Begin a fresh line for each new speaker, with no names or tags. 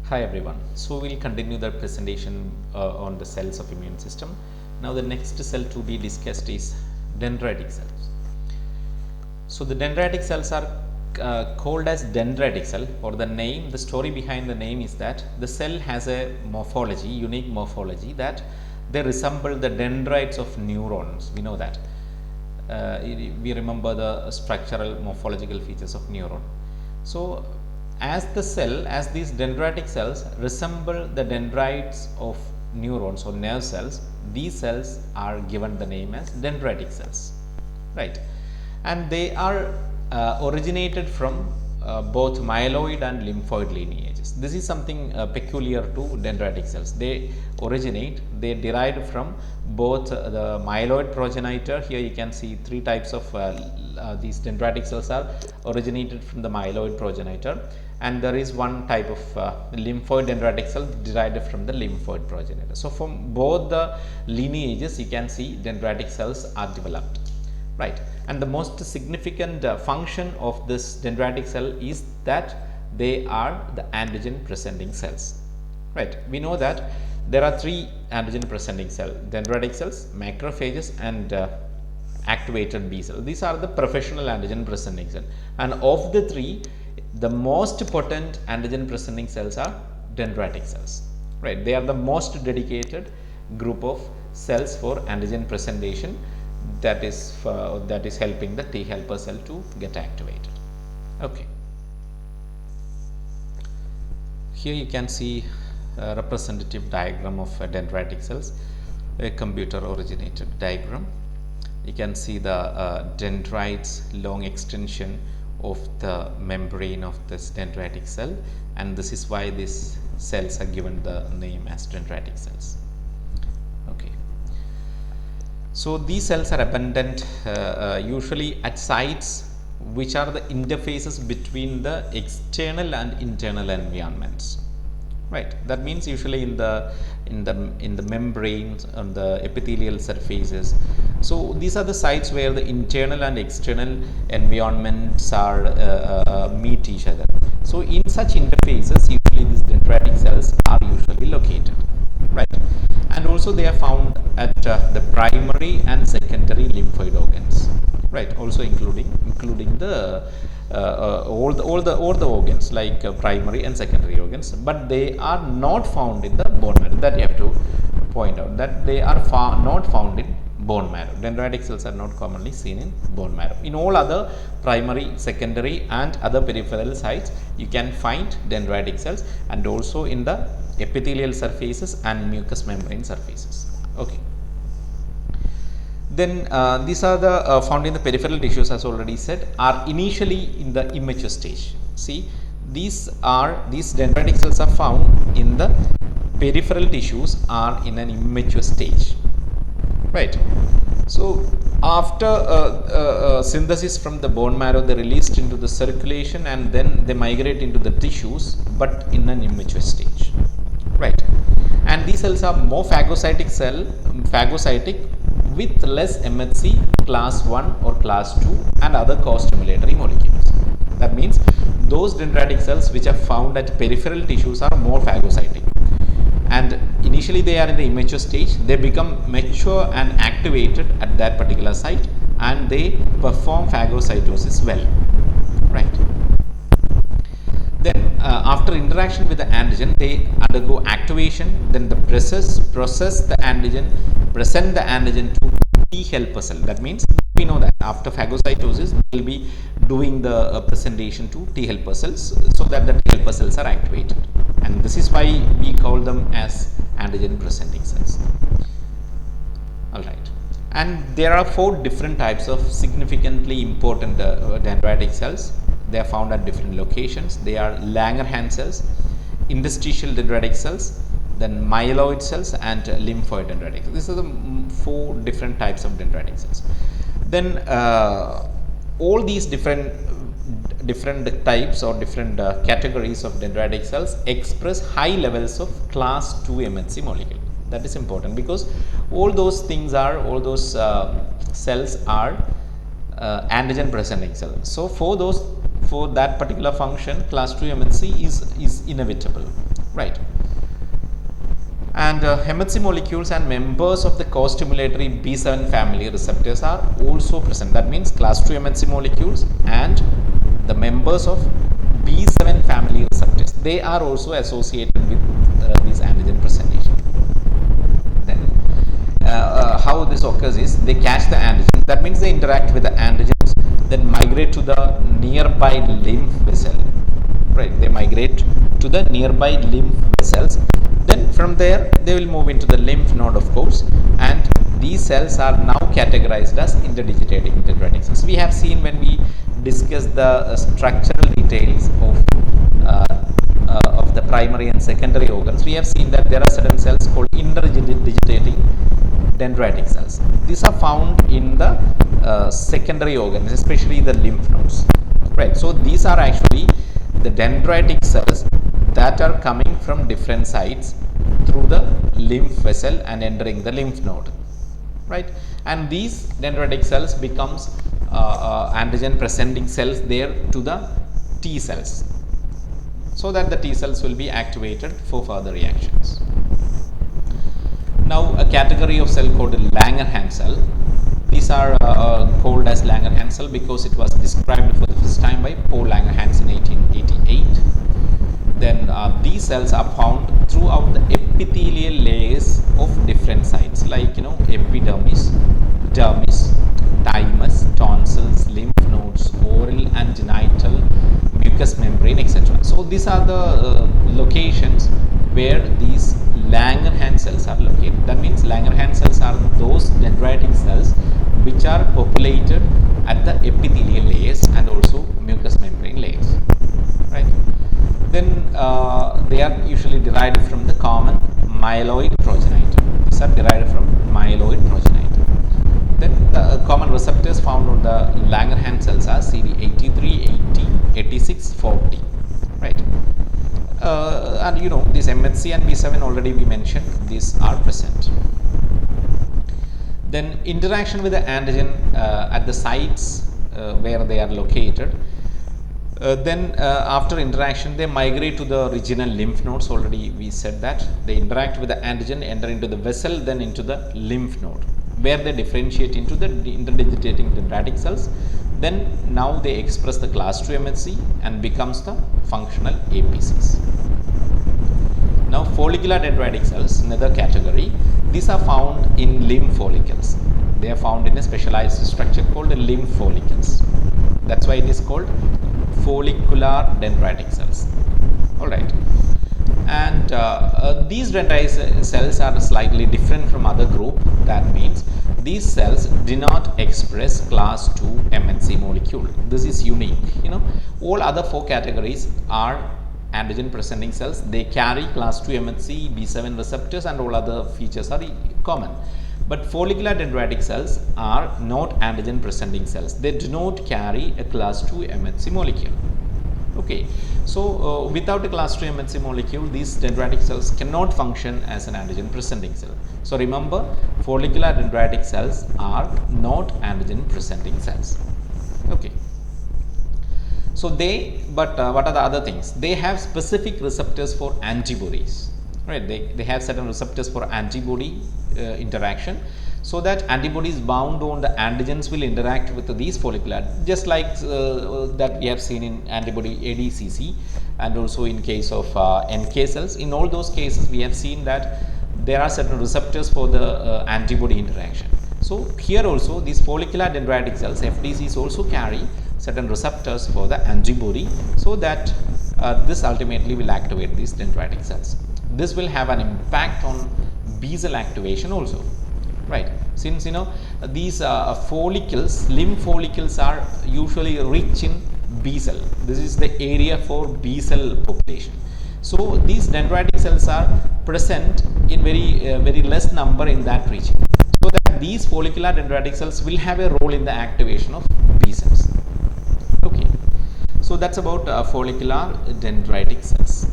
Hi everyone. So we'll continue the presentation on the cells of immune system. Now the next cell to be discussed is dendritic cells. So the dendritic cells are called as dendritic cell, or the story behind the name is that the cell has a morphology, unique morphology, that they resemble the dendrites of neurons. We know that. We remember the structural morphological features of neuron. So as these dendritic cells resemble the dendrites of neurons or nerve cells, these cells are given the name as dendritic cells, right? And they are originated from both myeloid and lymphoid lineages. This is something peculiar to dendritic cells. They derived from both the myeloid progenitor. Here you can see three types of these dendritic cells are originated from the myeloid progenitor, and there is one type of lymphoid dendritic cell derived from the lymphoid progenitor. So from both the lineages you can see dendritic cells are developed, right? And the most significant function of this dendritic cell is that they are the antigen presenting cells, right? We know that there are three antigen presenting cells: dendritic cells, macrophages, and activated B cell. These are the professional antigen presenting cells, and of the three, the most potent antigen presenting cells are dendritic cells, right? They are the most dedicated group of cells for antigen presentation, that is helping the T helper cell to get activated. Okay, here you can see a representative diagram of dendritic cells, a computer originated diagram. You can see the dendrites, long extension of the membrane of this dendritic cell, and this is why these cells are given the name as dendritic cells. Okay, so these cells are abundant usually at sites which are the interfaces between the external and internal environments, right? That means usually in the membranes, on the epithelial surfaces. So these are the sites where the internal and external environments are meet each other. So in such interfaces, usually these dendritic cells are usually located, right? And also they are found at the primary and secondary lymphoid organs, right? Also including the all the organs like primary and secondary organs, but they are not found in the bone marrow. That you have to point out, that they are not found in bone marrow. Dendritic cells are not commonly seen in bone marrow. In all other primary, secondary, and other peripheral sites, you can find dendritic cells, and also in the epithelial surfaces and mucous membrane surfaces. Okay. Then these are the found in the peripheral tissues, as already said, are initially in the immature stage. See, these dendritic cells are found in the peripheral tissues are in an immature stage, right? So after synthesis from the bone marrow, they are released into the circulation, and then they migrate into the tissues, but in an immature stage, right? And these cells are more phagocytic with less MHC, class 1 or class 2 and other co-stimulatory molecules. That means those dendritic cells which are found at peripheral tissues are more phagocytic, and initially they are in the immature stage. They become mature and activated at that particular site, and they perform phagocytosis well, right? Then after interaction with the antigen, they undergo activation, then the present the antigen to T helper cell. That means we know that after phagocytosis we will be doing the presentation to T helper cells, so that the T helper cells are activated, and this is why we call them as antigen presenting cells. Alright, and there are 4 different types of significantly important dendritic cells. They are found at different locations. They are Langerhans cells, interstitial dendritic cells, then myeloid cells, and lymphoid dendritic cells. These are the 4 different types of dendritic cells. Then all these different types or different categories of dendritic cells express high levels of class 2 MHC molecule. That is important, because all those cells are antigen presenting cells. So for those for that particular function, class 2 MHC is inevitable, right? And MHC molecules and members of the co-stimulatory B7 family receptors are also present. That means class 2 MHC molecules and the members of B7 family receptors, they are also associated with this antigen presentation. Then how this occurs is they catch the antigen, that means they interact with the antigens, then migrate to the nearby lymph vessel, right? They migrate to the nearby lymph vessels. Then from there they will move into the lymph node, of course, and these cells are now categorized as interdigitating dendritic cells. We have seen when we discussed the structural details of the primary and secondary organs, we have seen that there are certain cells called interdigitating dendritic cells. These are found in the secondary organs, especially the lymph nodes, right? So these are actually the dendritic cells that are coming from different sides through the lymph vessel and entering the lymph node, right? And these dendritic cells becomes antigen presenting cells there to the T cells, so that the T cells will be activated for further reactions. Now a category of cell called Langerhans cell. These are called as Langerhans cell because it was described for the first time by Paul Langerhans in 1888. Then these cells are found throughout the epithelial layers of different sites, like epidermis, dermis, thymus, tonsils, lymph nodes, oral and genital, mucous membrane, etc. So these are the locations where these Langerhans cells are located. That means Langerhans cells are those dendritic cells which are populated at the epithelial layers and also mucous membrane layers, right? Then they are usually derived from the common myeloid progenitor. These are derived from myeloid progenitor. Then the common receptors found on the Langerhans cells are CD83, 80, 86, 40, right? And this MHC and B7 already we mentioned, these are present. Then interaction with the antigen at the sites where they are located. Then after interaction they migrate to the regional lymph nodes. Already we said that they interact with the antigen, enter into the vessel, then into the lymph node, where they differentiate into the interdigitating dendritic cells. Then now they express the class 2 MHC and becomes the functional APCs. Now follicular dendritic cells, another category. These are found in lymph follicles. They are found in a specialized structure called lymph follicles. That's why it is called follicular dendritic cells. All right. And these dendritic cells are slightly different from other group. That means these cells do not express class 2 MHC molecule. This is unique. All other 4 categories are antigen presenting cells. They carry class 2 MHC, B7 receptors, and all other features are common. But follicular dendritic cells are not antigen presenting cells. They do not carry a class 2 MHC molecule. Okay, so without a class 2 MHC molecule, these dendritic cells cannot function as an antigen presenting cell. So remember, follicular dendritic cells are not antigen presenting cells. Okay. So what are the other things? They have specific receptors for antibodies, right? They have certain receptors for antibody interaction, so that antibodies bound on the antigens will interact with these follicular, just like that we have seen in antibody ADCC and also in case of NK cells. In all those cases, we have seen that there are certain receptors for the antibody interaction. So here also these follicular dendritic cells, FDCs, also carry certain receptors for the antibody, so that this ultimately will activate these dendritic cells. This will have an impact on B cell activation also, right? Since these follicles, lymph follicles, are usually rich in B cell. This is the area for B cell population. So these dendritic cells are present in very less number in that region, so that these follicular dendritic cells will have a role in the activation of B cells. Okay, so that's about follicular dendritic cells.